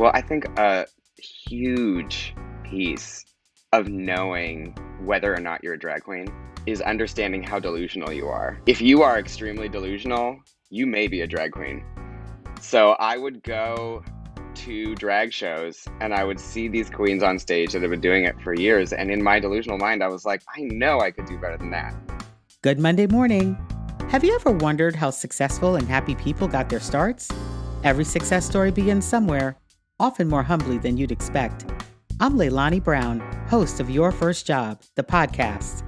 Well, I think a huge piece of knowing whether or not you're a drag queen is understanding how delusional you are. If you are extremely delusional, you may be a drag queen. So I would go to drag shows and I would see these queens on stage that have been doing it for years. And in my delusional mind, I was like, I know I could do better than that. Good Monday morning. Have you ever wondered how successful and happy people got their starts? Every success story begins somewhere, often more humbly than you'd expect. I'm Leilani Brown, host of Your First Job, the podcast.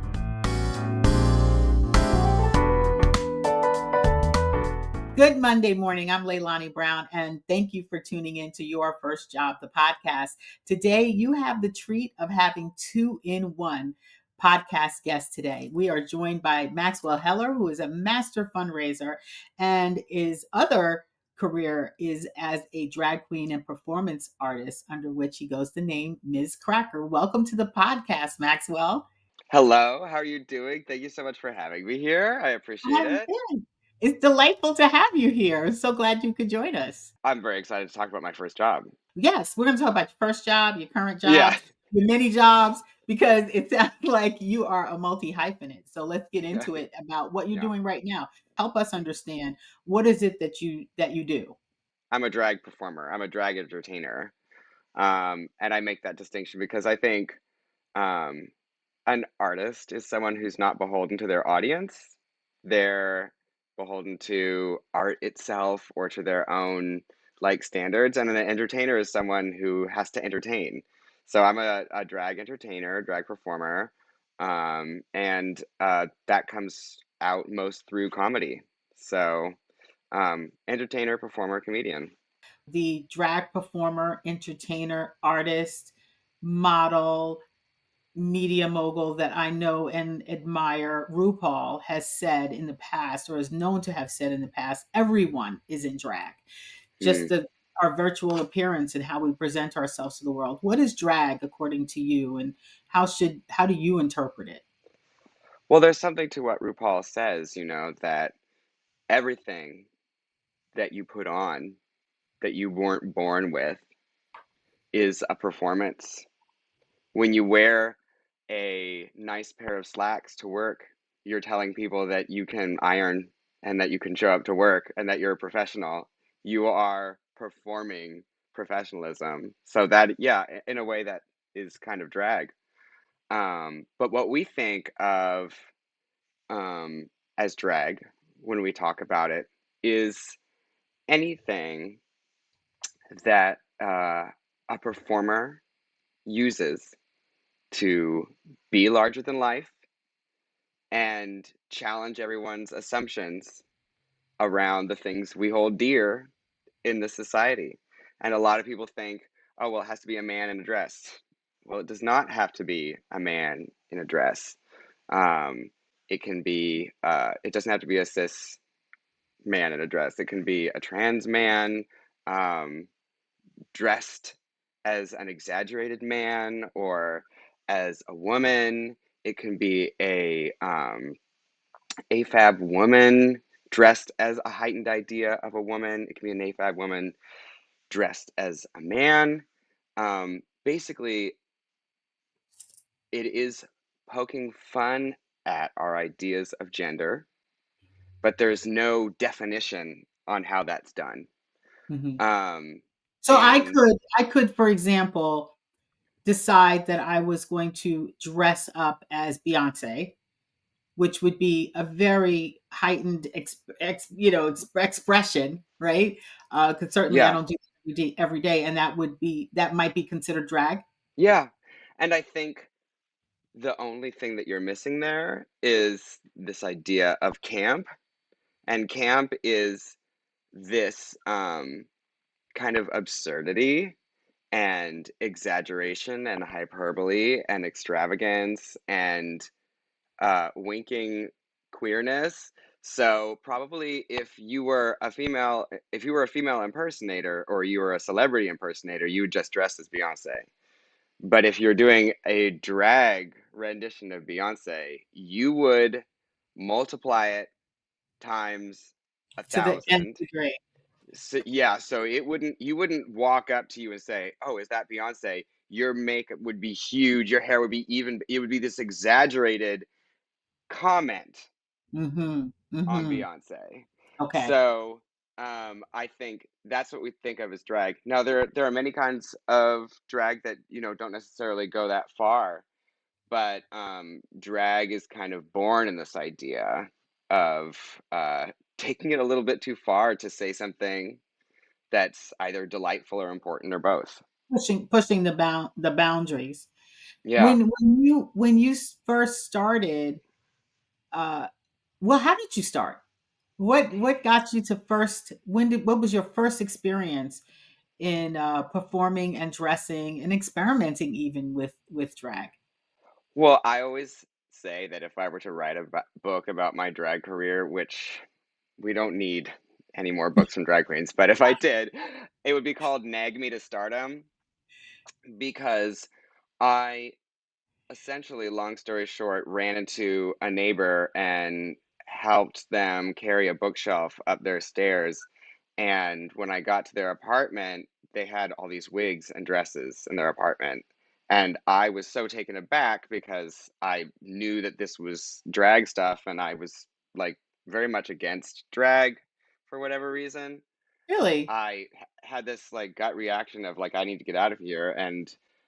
Good Monday morning. I'm Leilani Brown, and thank you for tuning in to Your First Job, the podcast. Today, you have the treat of having 2-in-1 podcast guests today. We are joined by Maxwell Heller, who is a master fundraiser, and his other career is as a drag queen and performance artist, under which he goes the name Miz Cracker. Welcome to the podcast, Maxwell. Hello, how are you doing? Thank you so much for having me here. I appreciate I'm it. good. It's delightful to have you here. So glad you could join us. I'm very excited to talk about my first job. Yes, we're going to talk about your first job, your current Yeah. jobs, your many jobs, because it sounds like you are a multi hyphenate. So let's get into it about what you're Yeah. doing right now. Help us understand, what is it that you do? I'm a drag performer. I'm a drag entertainer. And I make that distinction because I think um, an artist is someone who's not beholden to their audience. They're beholden to art itself or to their own standards. And an entertainer is someone who has to entertain. So I'm a drag entertainer, drag performer, and that comes out most through comedy. So entertainer, performer, comedian. The drag performer, entertainer, artist, model, media mogul that I know and admire, RuPaul, has said in the past, or is known to have said in the past, everyone is in drag. Just Mm. our virtual appearance and how we present ourselves to the world. What is drag according to you, and how do you interpret it? Well, there's something to what RuPaul says, that everything that you put on that you weren't born with is a performance. When you wear a nice pair of slacks to work, you're telling people that you can iron and that you can show up to work and that you're a professional. You are performing professionalism. So that, yeah, in a way that is kind of drag. But what we think of um, as drag when we talk about it is anything that a performer uses to be larger than life and challenge everyone's assumptions around the things we hold dear in this society. And a lot of people think, oh, well, it has to be a man in a dress. Well, it does not have to be a man in a dress. Um, it can be, it doesn't have to be a cis man in a dress. It can be a trans man um, dressed as an exaggerated man or as a woman. It can be a AFAB woman dressed as a heightened idea of a woman. It can be an AFAB woman dressed as a man. Basically, it is poking fun at our ideas of gender, but there's no definition on how that's done. Mhm. Um, So and I could, for example, decide that I was going to dress up as Beyonce, which would be a very heightened expression, right? Because certainly I yeah, don't do it every day, and that might be considered drag. yeah. And I think the only thing that you're missing there is this idea of camp. And camp is this kind of absurdity and exaggeration and hyperbole and extravagance and winking queerness. So probably if you were a female impersonator or you were a celebrity impersonator, you would just dress as Beyonce. But if you're doing a drag rendition of Beyonce, you would multiply it times a To the nth thousand degree. So, yeah, so you wouldn't walk up to you and say, "Oh, is that Beyonce?" Your makeup would be huge, your hair would be even, it would be this exaggerated comment Mm-hmm. on Mm-hmm. Beyonce. Okay. So, I think that's what we think of as drag. Now, there are many kinds of drag that, don't necessarily go that far, but drag is kind of born in this idea of taking it a little bit too far to say something that's either delightful or important or both. Pushing the boundaries. Yeah. When you first started, uh, well, how did you start? What got you to first? What was your first experience in performing and dressing and experimenting even with drag? Well, I always say that if I were to write a book about my drag career, which we don't need any more books from drag queens, but if I did, it would be called Nag Me to Stardom, because I essentially, long story short, ran into a neighbor and helped them carry a bookshelf up their stairs. And when I got to their apartment, they had all these wigs and dresses in their apartment. And I was so taken aback because I knew that this was drag stuff and I was like very much against drag for whatever reason. Really? Had this like gut reaction of like I need to get out of here, and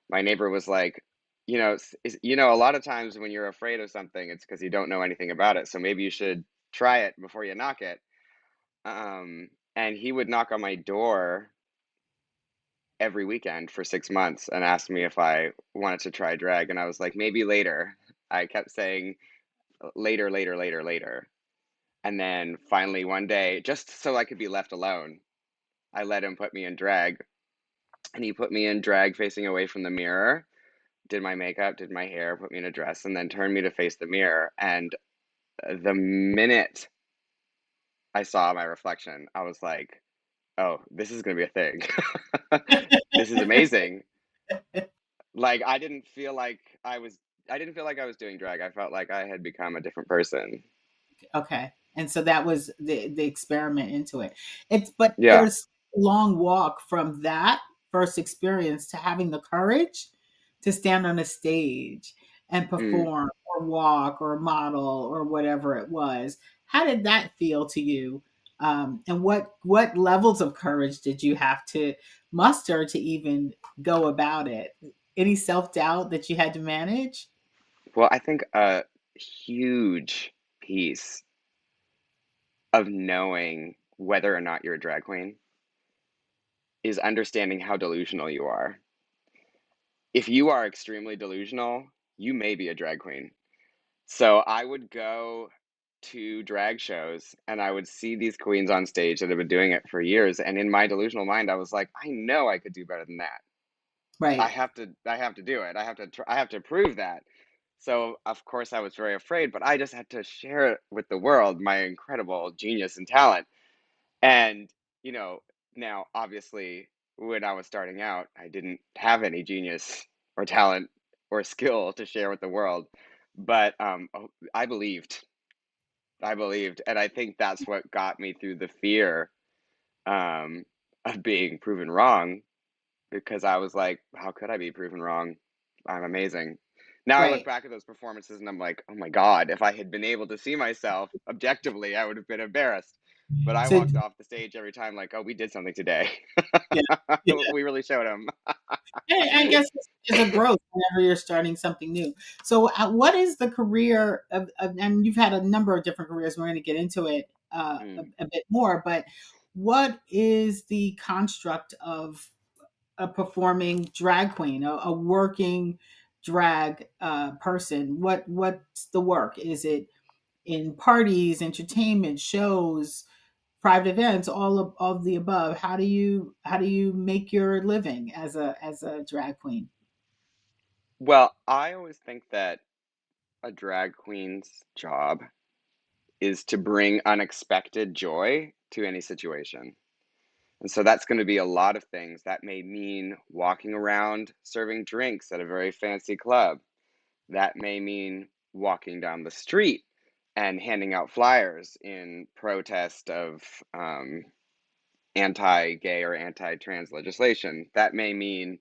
my neighbor was like, a lot of times when you're afraid of something, it's because you don't know anything about it. So maybe you should try it before you knock it. And he would knock on my door every weekend for 6 months and ask me if I wanted to try drag, and I was like, maybe later. I kept saying later, later, later, later. And then finally one day, just so I could be left alone, I let him put me in drag. And he put me in drag facing away from the mirror, did my makeup, did my hair, put me in a dress, and then turned me to face the mirror. And the minute I saw my reflection, I was like, oh, this is going to be a thing. This is amazing. Like, I didn't feel like I was doing drag. I felt like I had become a different person. Okay. And so that was the experiment into it. But Yeah. there's a long walk from that first experience to having the courage to stand on a stage and Mm. perform or walk or model or whatever it was. How did that feel to you? And what levels of courage did you have to muster to even go about it? Any self doubt that you had to manage? Well, I think a huge piece of knowing whether or not you're a drag queen is understanding how delusional you are. If you are extremely delusional, you may be a drag queen. So I would go to drag shows and I would see these queens on stage that have been doing it for years. And in my delusional mind, I was like, I know I could do better than that. Right. I have to do it. I have to prove that. So of course I was very afraid, but I just had to share with the world my incredible genius and talent. And, you know, now obviously when I was starting out, I didn't have any genius or talent or skill to share with the world. But I believed. I believed. And I think that's what got me through the fear um, of being proven wrong, because I was like, how could I be proven wrong? I'm amazing. Now I look Right. back at those performances and I'm like, oh my God, if I had been able to see myself objectively, I would have been embarrassed. But I So walked off the stage every time like, oh, we did something today. yeah. We really showed them. I guess it's a growth whenever you're starting something new. So, what is the career and you've had a number of different careers. We're going to get into it Mm. a bit more, but what is the construct of a performing drag queen, a working drag person? What's the work? Is it in parties, entertainment, shows, private events, all of the above? How do you make your living as a drag queen? Well, I always think that a drag queen's job is to bring unexpected joy to any situation. And so that's going to be a lot of things. That may mean walking around serving drinks at a very fancy club. That may mean walking down the street and handing out flyers in protest of um, anti-gay or anti-trans legislation. That may mean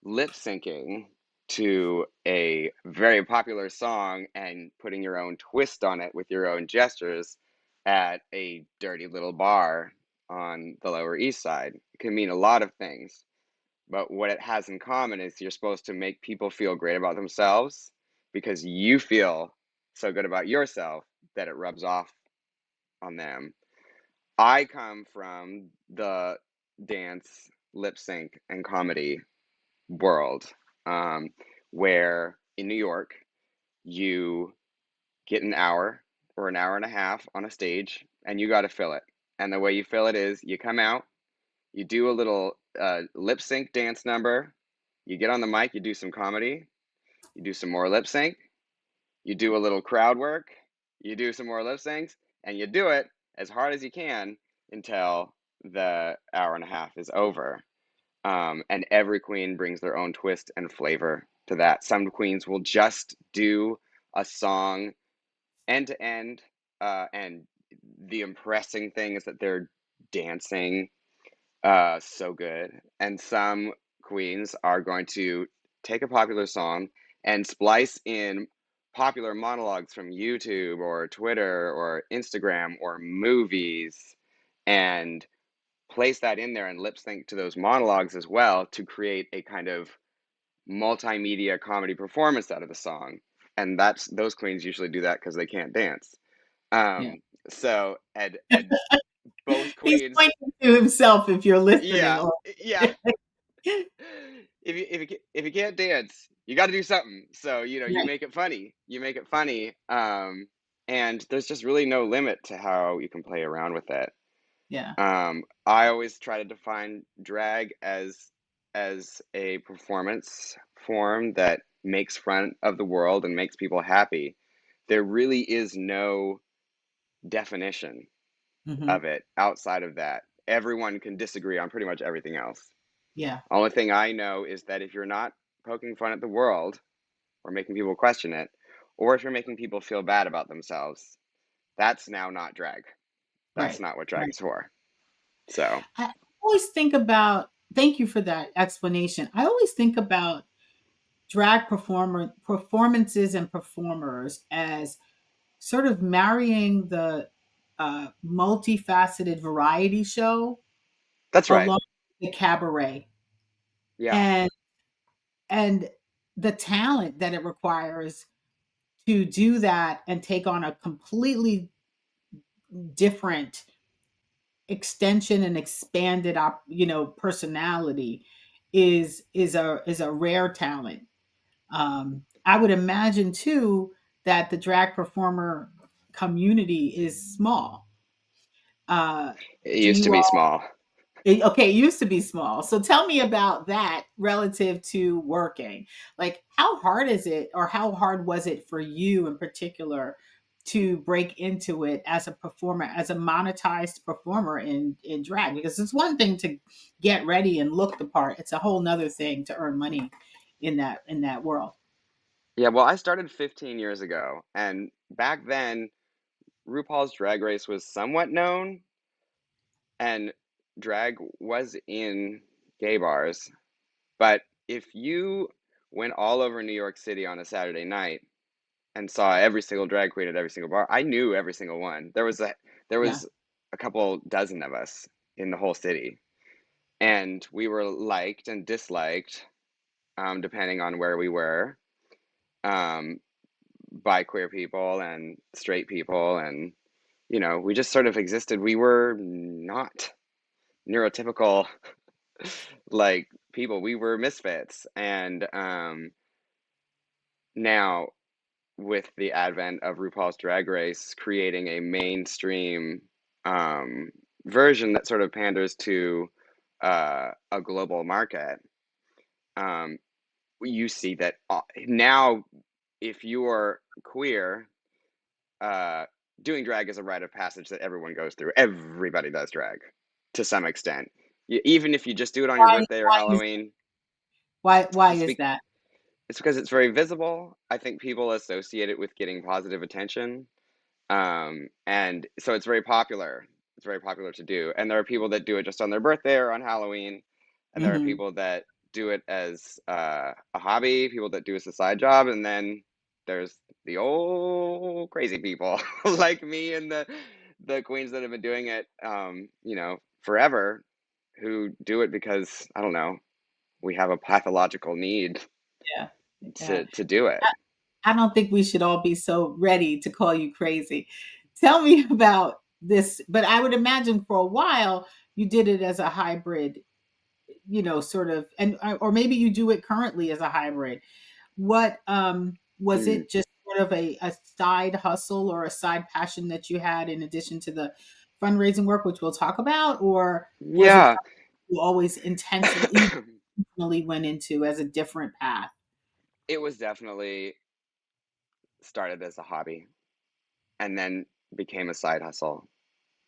lip syncing to a very popular song and putting your own twist on it with your own gestures at a dirty little bar on the Lower East Side. It can mean a lot of things, but what it has in common is you're supposed to make people feel great about themselves because you feel so good about yourself that it rubs off on them. I come from the dance, lip sync, and comedy world, um, where in New York, you get an hour or an hour and a half on a stage and you got to fill it. And the way you fill it is you come out, you do a little lip sync dance number, you get on the mic, you do some comedy, you do some more lip sync, you do a little crowd work, you do some more lip syncs, and you do it as hard as you can until the hour and a half is over. And every queen brings their own twist and flavor to that. Some queens will just do a song end to end, and the impressing thing is that they're dancing so good. And some queens are going to take a popular song and splice in popular monologues from YouTube or Twitter or Instagram or movies and place that in there and lip sync to those monologues as well to create a kind of multimedia comedy performance out of the song. And that's those queens usually do that because they can't dance. Yeah. Um, and both He's queens, pointing to himself if you're listening. yeah, yeah. If you can't dance, you got to do something. So you Right. make it funny. You make it funny. And there's just really no limit to how you can play around with it. Yeah. I always try to define drag as a performance form that makes fun of the world and makes people happy. There really is no definition Hmm. of it outside of that. Everyone can disagree on pretty much everything else. Yeah. Only thing I know is that if you're not poking fun at the world or making people question it, or if you're making people feel bad about themselves, that's now not drag. That's Right. not what drag Right. is for. So, I always think about, thank you for that explanation. I always think about drag performances and performers as sort of marrying the multifaceted variety show that's right. along with the cabaret Yeah. and and the talent that it requires to do that and take on a completely different extension and expanded personality is a rare talent. I would imagine too that the drag performer community is small. It Do used to you be all? small. Okay, it used to be small. So tell me about that relative to working. Like, how hard is it, or how hard was it for you in particular to break into it as a performer, as a monetized performer in drag? Because it's one thing to get ready and look the part; it's a whole nother thing to earn money in that world. Yeah, well, I started 15 years ago, and back then, RuPaul's Drag Race was somewhat known, and drag was in gay bars. But if you went all over New York City on a Saturday night and saw every single drag queen at every single bar, I knew every single one. There Yeah, was a couple dozen of us in the whole city, and we were liked and disliked, depending on where we were, um, by queer people and straight people, and we just sort of existed. We were not neurotypical like people. We were misfits, and now with the advent of RuPaul's Drag Race creating a mainstream um, version that sort of panders to a global market, um, you see that now if you are queer, uh, doing drag is a rite of passage that everyone goes through. Everybody does drag to some extent. Even if you just do it on your why birthday or why is Halloween, why it's, is be- that? it's because it's very visible. I think people associate it with getting positive attention. And so it's very popular. it's very popular to do. And there are people that do it just on their birthday or on Halloween, and there are Hmm. people that do it as a hobby, people that do it as a side job, and then there's the old crazy people like me and the queens that have been doing it, forever, who do it because I don't know, we have a pathological need Yeah. Yeah. to do it. I don't think we should all be so ready to call you crazy. Tell me about this, but I would imagine for a while you did it as a hybrid, sort of, and or maybe you do it currently as a hybrid. What was Mm. it just sort of a side hustle or a side passion that you had in addition to the fundraising work, which we'll talk about, or was it Yeah. you always intentionally went into as a different path? It was definitely started as a hobby and then became a side hustle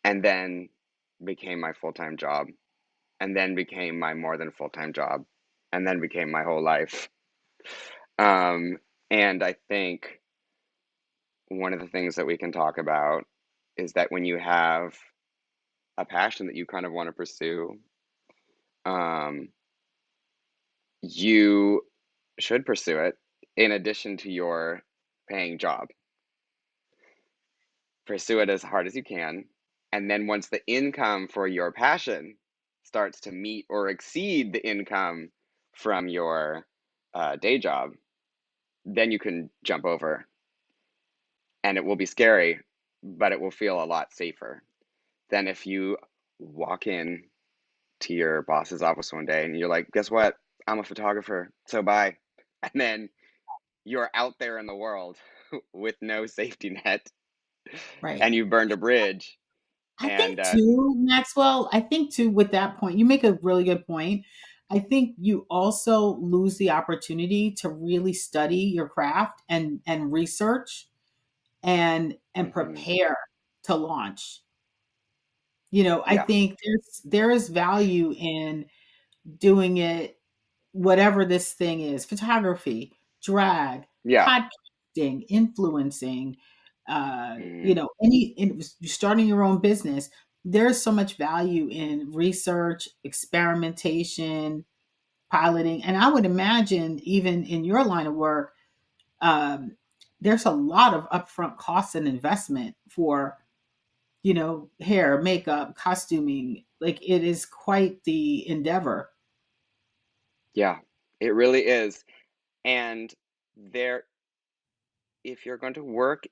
and then became my full-time job and then became my more than full-time job and then became my whole life. Um, and I think one of the things that we can talk about is that when you have a passion that you kind of want to pursue, um, you should pursue it in addition to your paying job. Pursue it as hard as you can. And then once the income for your passion starts to meet or exceed the income from your day job, then you can jump over and it will be scary, but it will feel a lot safer than if you walk in to your boss's office one day and you're like, guess what? I'm a photographer, so bye. And then you're out there in the world with no safety net Right. and you burned a bridge. I And think too, Maxwell, I think too, with that point, you make a really good point. I think you also lose the opportunity to really study your craft and research and mhm, prepare to launch. I yeah, think there is value in doing it, whatever this thing is, photography, drag, yeah, podcasting, influencing, mhm, starting your own business. There's so much value in research, experimentation, piloting. And I would imagine even in your line of work, um, there's a lot of upfront costs and investment for, hair, makeup, costuming. Like it is quite the endeavor. yeah. It really is. And there, if you're going to work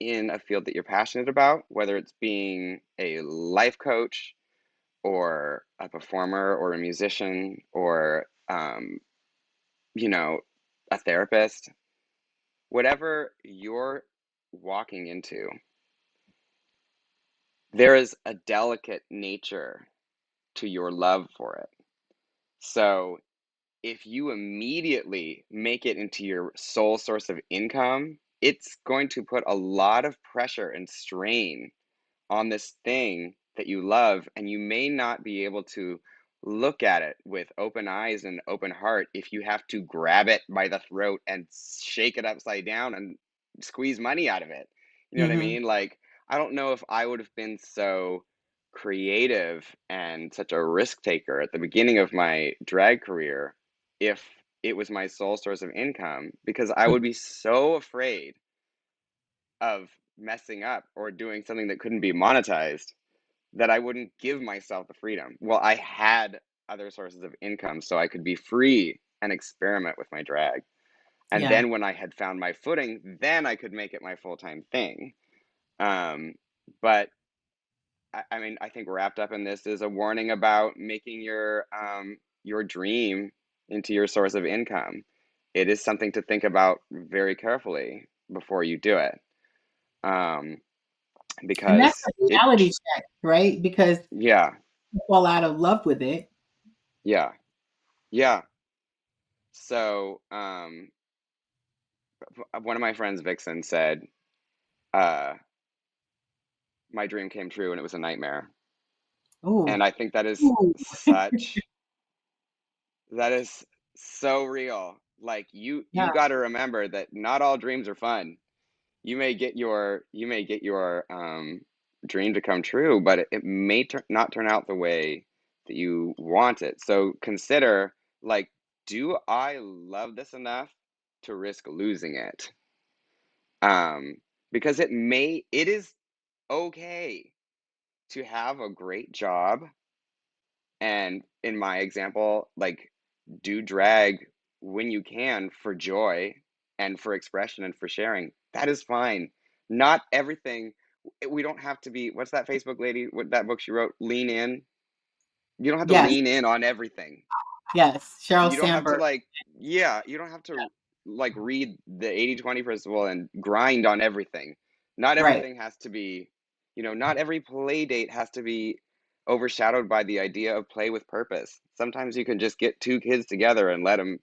in a field that you're passionate about, whether it's being a life coach or a performer or a musician or, you know, a therapist, whatever you're walking into, there is a delicate nature to your love for it. So if you immediately make it into your sole source of income, it's going to put a lot of pressure and strain on this thing that you love, and you may not be able to look at it with open eyes and open heart if you have to grab it by the throat and shake it upside down and squeeze money out of it. You know what I Hmm. mean? Like, I don't know if I would have been so creative and such a risk taker at the beginning of my drag career if it was my sole source of income, because I would be so afraid of messing up or doing something that couldn't be monetized that I wouldn't give myself the freedom. Well, I had other sources of income so I could be free and experiment with my drag. And Yeah. then when I had found my footing, then I could make it my full-time thing. Um, but I mean, I think wrapped up in this is a warning about making your dream into your source of income. It is something to think about very carefully before you do it. Um, And that's because a it, reality check, right? Because yeah, you fall out of love with it. yeah, yeah. So, one of my friends, Vixen, said, uh, my dream came true and it was a nightmare. Oh, And I think that is so real. Like yeah, you got to remember that not all dreams are fun. You may get your dream to come true, but it may not turn out the way that you want it. So consider, like, do I love this enough to risk losing it? Um, because it is okay to have a great job and, in my example, like, do drag when you can for joy and for expression and for sharing. That is fine. Not everything, we don't have to be, what's that Facebook lady, what that book she wrote, Lean In? You don't have to Yes, lean in on everything. yes. Sheryl You don't have to, Sandberg. like, yeah, you don't have to, like, read the 80/20 principle and grind on everything. Not Right. everything has to be, not every play date has to be overshadowed by the idea of play with purpose. Sometimes you can just get two kids together and let them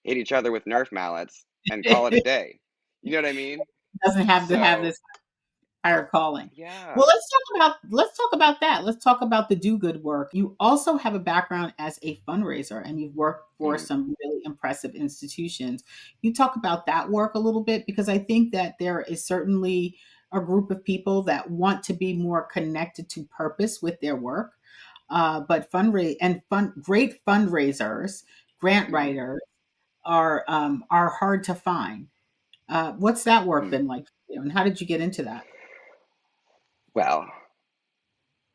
hit each other with Nerf mallets and call it a day. You know what I mean? Doesn't have to have So, this higher calling. Well, yeah. let's talk about that. Let's talk about the do good work. You also have a background as a fundraiser and you've worked for Mm, some really impressive institutions. You talk about that work a little bit because I think that there is certainly a group of people that want to be more connected to purpose with their work. But great fundraisers, grant mm, writers are hard to find. What's that work mm. been like for you, and how did you get into that? Well,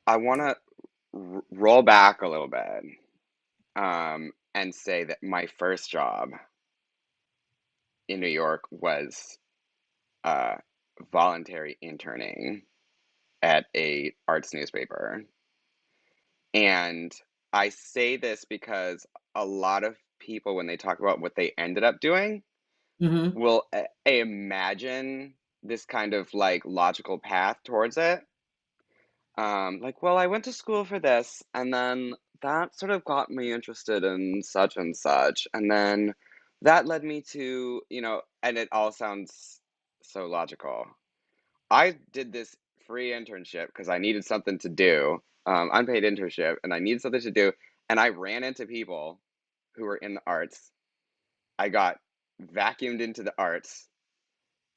I want to roll back a little bit, and say that my first job in New York was uh, voluntary interning at a arts newspaper. And I say this because a lot of people, when they talk about what they ended up doing, Mhm. will imagine this kind of like logical path towards it. Like, well, I went to school for this, and then that sort of got me interested in such and such, and then that led me to, and it all sounds so logical. I did this free internship because I needed something to do, unpaid internship, and I needed something to do, and I ran into people who were in the arts. I got vacuumed into the arts,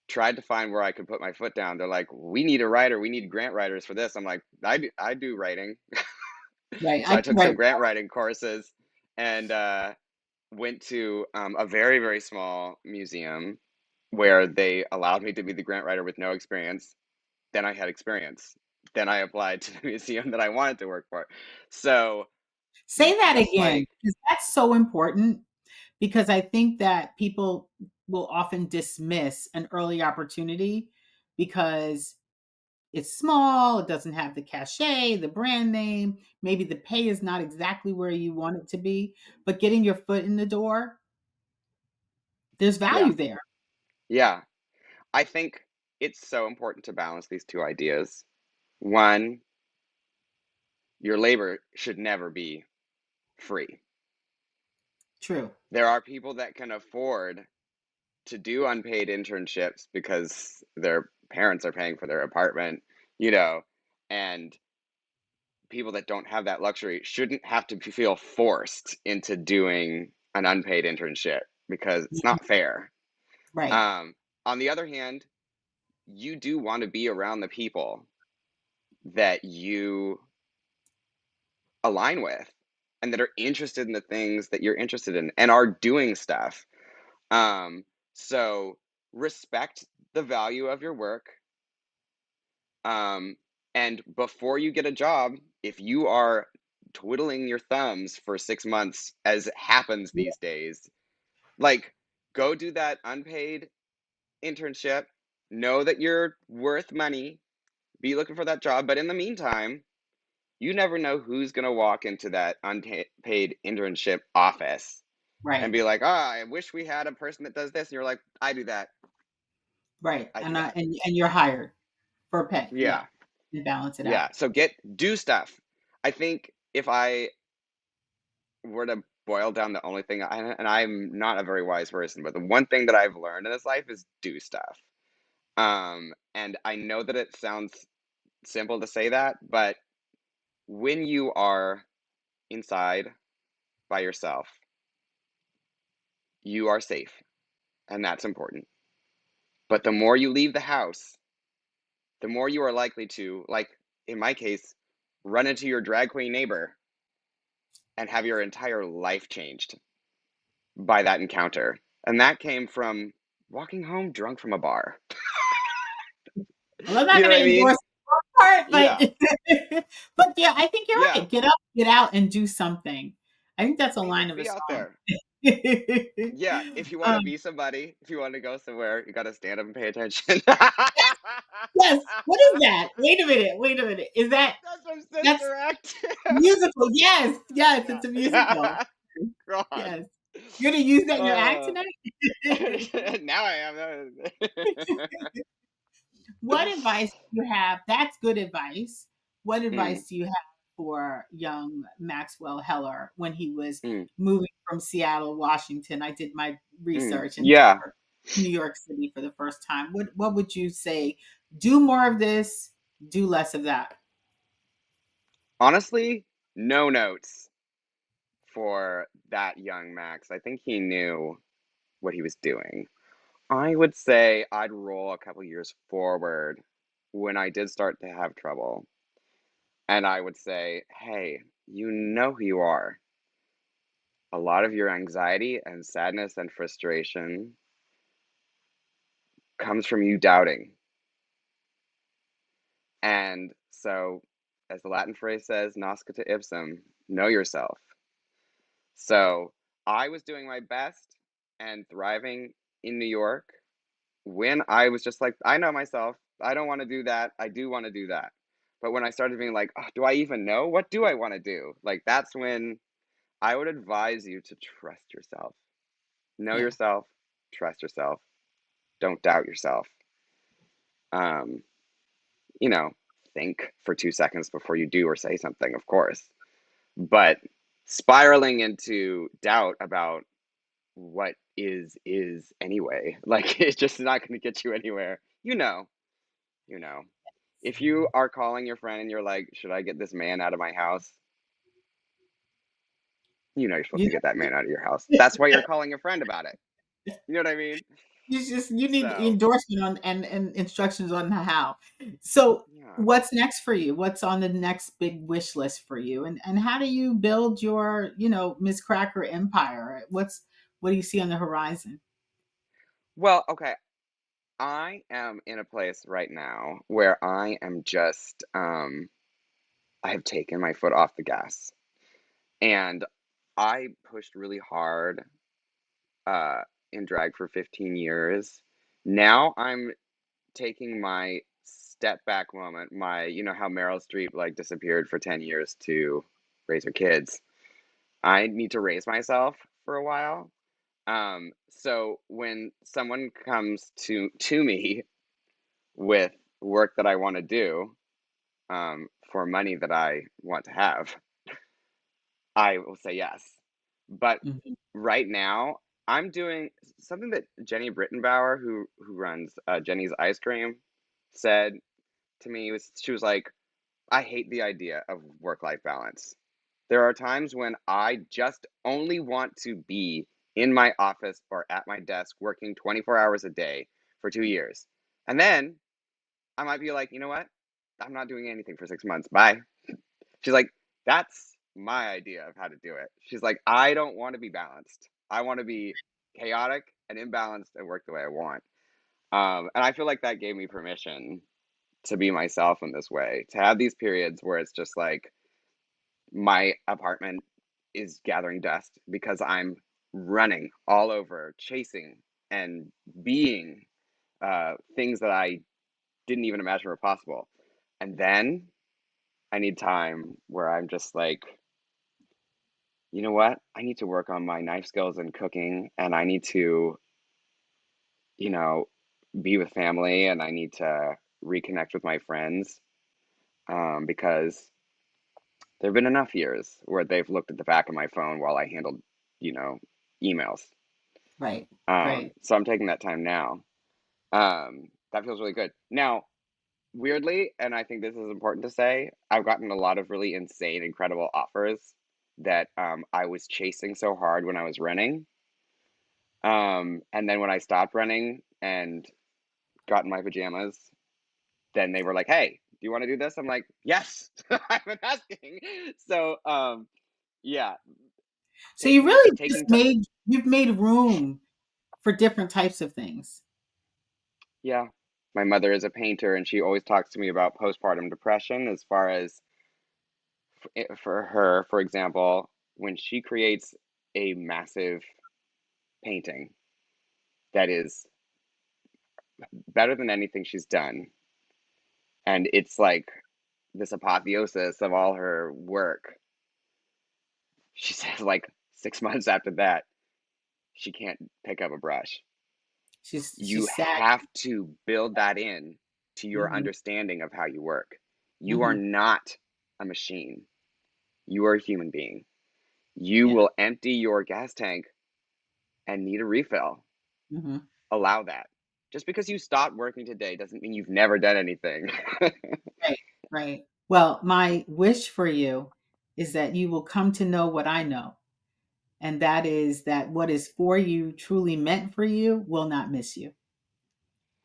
tried to find where I could put my foot down. They're like, "We need a writer. We need grant writers for this." I'm like, I do writing." Right, So I I can took write. some grant writing courses and went to a very, very small museum where they allowed me to be the grant writer with no experience. Then I had experience. Then I applied to the museum that I wanted to work for. So Say that just again, like, because that's so important, because I think that people will often dismiss an early opportunity because it's small, it doesn't have the cachet, the brand name, maybe the pay is not exactly where you want it to be, but getting your foot in the door, there's yeah, value there. yeah. I think it's so important to balance these two ideas. One, your labor should never be free. True. There are people that can afford to do unpaid internships because their parents are paying for their apartment, you know, and people that don't have that luxury shouldn't have to feel forced into doing an unpaid internship because it's Mhm. not fair. Right, Um, on the other hand, you do want to be around the people that you align with and that are interested in the things that you're interested in and are doing stuff. Um, so respect the value of your work. Um, and before you get a job, if you are twiddling your thumbs for 6 months, as happens these days, like, go do that unpaid internship. Know that you're worth money. Be looking for that job. But in the meantime, you never know who's going to walk into that unpaid internship office and right, be like, "Ah, I wish we had a person that does this." And you're like, "I do that. right, I do and that." you're hired for pay, yeah, Yeah. and balance it out. Yeah. So do stuff. I think if I were to boil down the only thing, and I'm not a very wise person, but the one thing that I've learned in this life is do stuff. And I know that it sounds simple to say that, but when you are inside by yourself, you are safe, and that's important. But the more you leave the house, the more you are likely to, like in my case, run into your drag queen neighbor and have your entire life changed by that encounter. And that came from walking home drunk from a bar. Well, I'm not You know going what to I mean? endorse that part, Yeah. but yeah, I think you're Yeah. right. Get up, get out, and do something. I think that's a Be line of a be out song. there. Yeah, if you want to um, be somebody, if you want to go somewhere, you got to stand up and pay attention. yes. What is that? Wait a minute. Wait a minute. Is that That's from that's Sister Act. musical? Yes. Yes. Yeah. It's a musical. Yeah. God. Yes. You're gonna use that in your act Uh, tonight. now I am. What advice do you have? That's good advice. What Mm, advice do you have for young Maxwell Heller when he was mm, moving from Seattle, Washington? I did my research in yeah. New York City for the first time. What would you say? Do more of this, do less of that. Honestly, no notes for that young Max. I think he knew what he was doing. I would say I'd roll a couple years forward when I did start to have trouble. And I would say, hey, you know who you are. A lot of your anxiety and sadness and frustration comes from you doubting. And so, as the Latin phrase says, nascita ipsum, know yourself. So, I was doing my best and thriving in New York when I was just like, I know myself. I don't want to do that. I do want to do that. But when I started being like, oh, do I even know? What do I want to do? Like, that's when I would advise you to trust yourself. Know Yeah. yourself, trust yourself, don't doubt yourself. Um, you know, think for 2 seconds before you do or say something, of course. But spiraling into doubt about what is anyway, like it's just not going to get you anywhere. You know. If you are calling your friend and you're like, should I get this man out of my house? You know you're supposed You to get that man out of your house. That's why you're calling a friend about it. You know what I mean? you need So, endorsement on and instructions on how. So yeah. what's next for you? What's on the next big wish list for you? And how do you build your, Miz Cracker empire? What do you see on the horizon? Well, okay. I am in a place right now where I am just I have taken my foot off the gas. And I pushed really hard uh in drag for 15 years. Now I'm taking my step back moment, my how Meryl Streep like disappeared for 10 years to raise her kids. I need to raise myself for a while. So when someone comes to me with work that I want to do, for money that I want to have, I will say yes. But Mhm. right now, I'm doing something that Jenny Brittenbauer, who runs Jenny's Ice Cream, said to me. She was like, "I hate the idea of work-life balance. There are times when I just only want to be in my office or at my desk working 24 hours a day for 2 years, and then I might be like, you know what? I'm not doing anything for 6 months. Bye." She's like, "That's my idea of how to do it." She's like, "I don't want to be balanced. I want to be chaotic and imbalanced and work the way I want." And I feel like that gave me permission to be myself in this way, to have these periods where it's just like my apartment is gathering dust because I'm running all over, chasing and being things that I didn't even imagine were possible. And then I need time where I'm just like, you know what? I need to work on my knife skills and cooking, and I need to, you know, be with family, and I need to reconnect with my friends, because there have been enough years where they've looked at the back of my phone while I handled, you know, emails. Right. Right. So I'm taking that time now. That feels really good. Now, weirdly, and I think this is important to say, I've gotten a lot of really insane, incredible offers that I was chasing so hard when I was running. And then when I stopped running and got in my pajamas, then they were like, "Hey, you want to do this? I'm like, yes, I've been asking. So, yeah, So you taking, really just taking, t- you've made room for different types of things. yeah. My mother is a painter and she always talks to me about postpartum depression as far as for her, for example, when she creates a massive painting that is better than anything she's done, and it's like this apotheosis of all her work. She says, like 6 months after that, she can't pick up a brush. You She's sad. have to build that in to your Hmm. understanding of how you work. You are Hmm. not a machine. You are a human being. You Yeah. will empty your gas tank and need a refill. Hmm. Allow that. Just because you stopped working today doesn't mean you've never done anything. Right. Right. Well, my wish for you is that you will come to know what I know. And that is that what is for you, truly meant for you, will not miss you.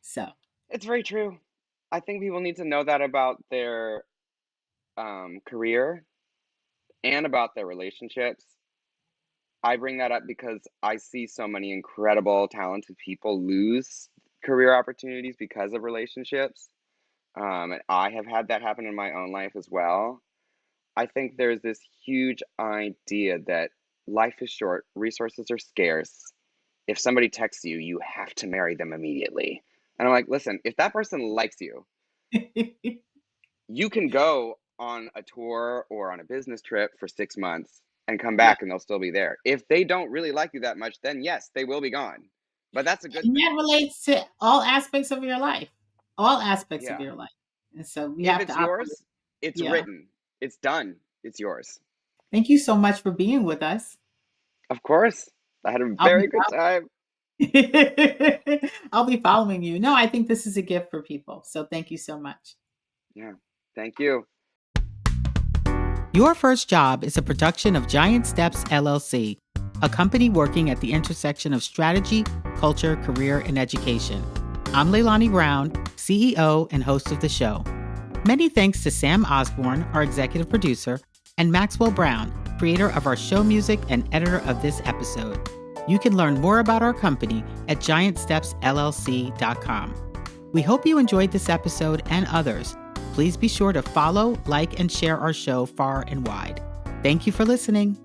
So, It's very true. I think people need to know that about their career and about their relationships. I bring that up because I see so many incredible, talented people lose career opportunities because of relationships. And I have had that happen in my own life as well. I think there's this huge idea that life is short, resources are scarce. If somebody texts you, you have to marry them immediately. And I'm like, listen, if that person likes you, you can go on a tour or on a business trip for 6 months and come yeah. back and they'll still be there. If they don't really like you that much, then yes, they will be gone. But that's a good And that thing. relates to all aspects of your life, all aspects of Yeah. your life. And so we If have to it's operate. yours, it's Yeah. written, it's done, it's yours. Thank you so much for being with us. Of course. I had a I'll very be good time. I'll be following you. No, I think this is a gift for people. So thank you so much. Yeah. Thank you. Your First Job is a production of Giant Steps LLC, a company working at the intersection of strategy, culture, career, and education. I'm Leilani Brown, CEO and host of the show. Many thanks to Sam Osborne, our executive producer, and Maxwell Brown, creator of our show music and editor of this episode. You can learn more about our company at giantstepsllc.com. We hope you enjoyed this episode and others. Please be sure to follow, like, and share our show far and wide. Thank you for listening.